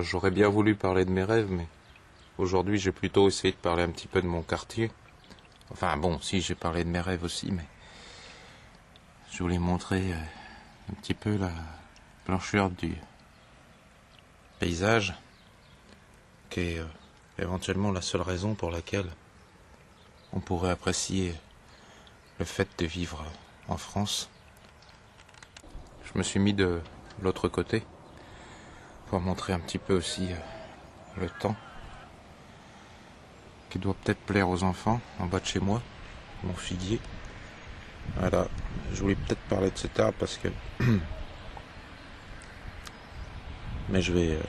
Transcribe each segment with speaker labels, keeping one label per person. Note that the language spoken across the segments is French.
Speaker 1: J'aurais bien voulu parler de mes rêves, mais aujourd'hui j'ai plutôt essayé de parler un petit peu de mon quartier. Enfin bon, si j'ai parlé de mes rêves aussi, mais je voulais montrer un petit peu la blancheur du paysage, qui est éventuellement la seule raison pour laquelle on pourrait apprécier le fait de vivre en France. Je me suis mis de l'autre côté pour montrer un petit peu aussi le temps qui doit peut-être plaire aux enfants en bas de chez moi, mon figuier. Voilà, je voulais peut-être parler de cet arbre parce que... Mais je vais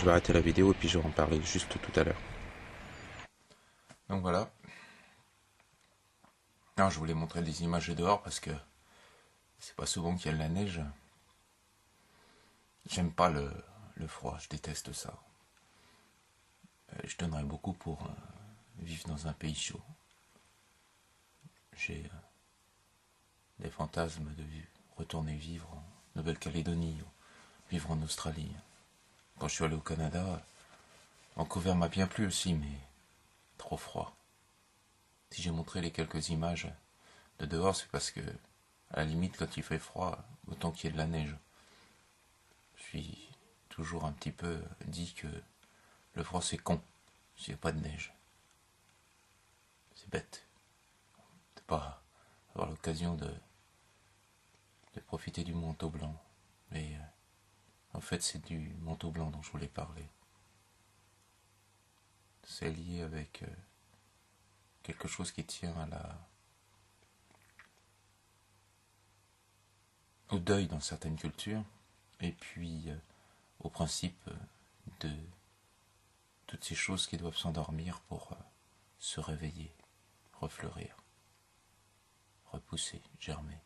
Speaker 1: arrêter la vidéo et puis je vais en parler juste tout à l'heure. Donc voilà. Non, je voulais montrer des images de dehors parce que c'est pas souvent qu'il y a de la neige. J'aime pas le froid, je déteste ça. Je donnerais beaucoup pour vivre dans un pays chaud. J'ai des fantasmes de retourner vivre en Nouvelle-Calédonie ou vivre en Australie. Quand je suis allé au Canada, Vancouver m'a bien plu aussi, mais trop froid. Si j'ai montré les quelques images de dehors, c'est parce que, à la limite, quand il fait froid, autant qu'il y ait de la neige. Je suis toujours un petit peu dit que le froid c'est con, s'il n'y a pas de neige. C'est bête de pas avoir l'occasion de profiter du manteau blanc. Mais en fait, c'est du manteau blanc dont je voulais parler. C'est lié avec quelque chose qui tient au deuil dans certaines cultures, et puis au principe de toutes ces choses qui doivent s'endormir pour se réveiller, refleurir, repousser, germer.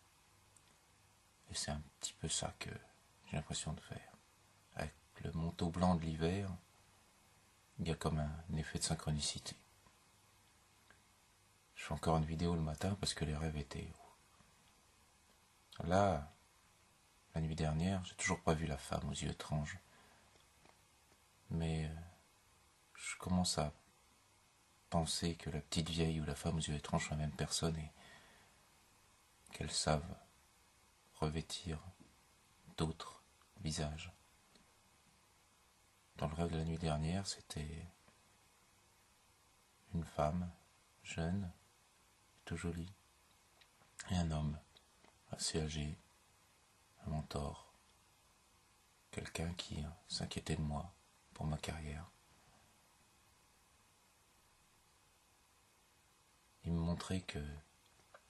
Speaker 1: Et c'est un petit peu ça que j'ai l'impression de faire. Avec le manteau blanc de l'hiver, il y a comme un effet de synchronicité. Je fais encore une vidéo le matin parce que les rêves étaient... Là, la nuit dernière, j'ai toujours pas vu la femme aux yeux étranges. Mais je commence à penser que la petite vieille ou la femme aux yeux étranges sont la même personne et qu'elles savent revêtir d'autres visages. Dans le rêve de la nuit dernière, c'était une femme jeune, plutôt jolie, et un homme assez âgé, un mentor, quelqu'un qui s'inquiétait de moi pour ma carrière. Il me montrait que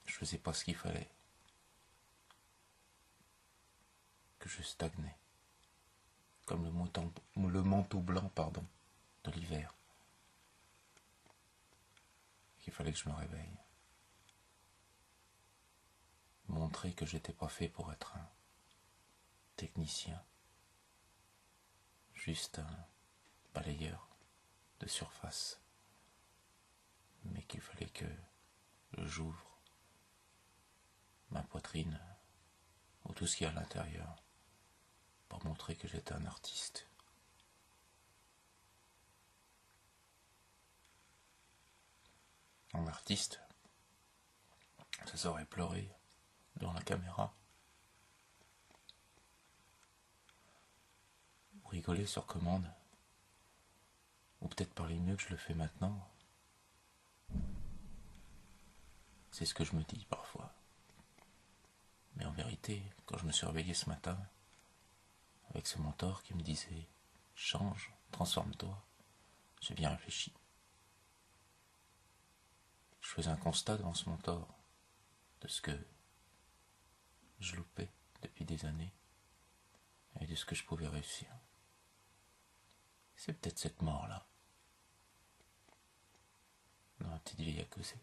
Speaker 1: je faisais pas ce qu'il fallait, que je stagnais, comme le manteau blanc de l'hiver, qu'il fallait que je me réveille. Montrer que j'étais pas fait pour être un technicien, juste un balayeur de surface, mais qu'il fallait que j'ouvre ma poitrine ou tout ce qu'il y a à l'intérieur pour montrer que j'étais un artiste. Un artiste, ça saurait pleurer devant la caméra ou rigoler sur commande, ou peut-être parler mieux que je le fais maintenant. C'est ce que je me dis parfois. Mais en vérité, quand je me suis réveillé ce matin, avec ce mentor qui me disait « Change, transforme-toi », j'ai bien réfléchi. Je faisais un constat devant ce mentor de ce que je loupais depuis des années et de ce que je pouvais réussir. C'est peut-être cette mort-là, dans la petite vieille à causer.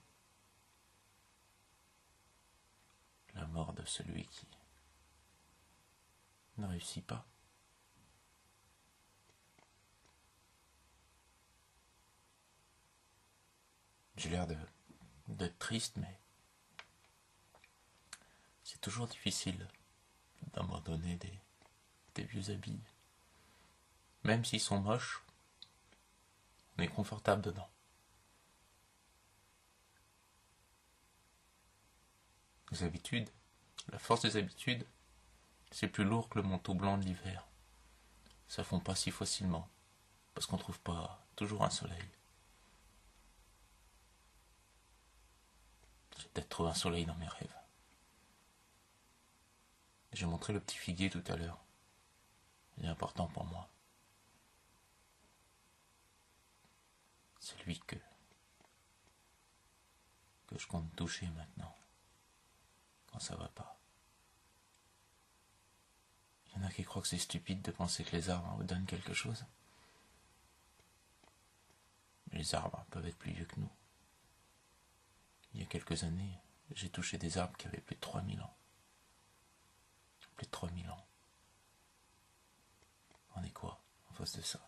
Speaker 1: La mort de celui qui ne réussit pas. J'ai l'air d'être triste, mais c'est toujours difficile d'abandonner des vieux habits. même s'ils sont moches, on est confortable dedans. Les habitudes, la force des habitudes, c'est plus lourd que le manteau blanc de l'hiver. Ça fond pas si facilement, parce qu'on trouve pas toujours un soleil. J'ai peut-être trouvé un soleil dans mes rêves. J'ai montré le petit figuier tout à l'heure. Il est important pour moi. C'est lui que je compte toucher maintenant, quand ça va pas. Il y en a qui croient que c'est stupide de penser que les arbres donnent quelque chose. Mais les arbres peuvent être plus vieux que nous. Il y a quelques années, j'ai touché des arbres qui avaient plus de 3000 ans. Plus de 3000 ans. On est quoi en face de ça?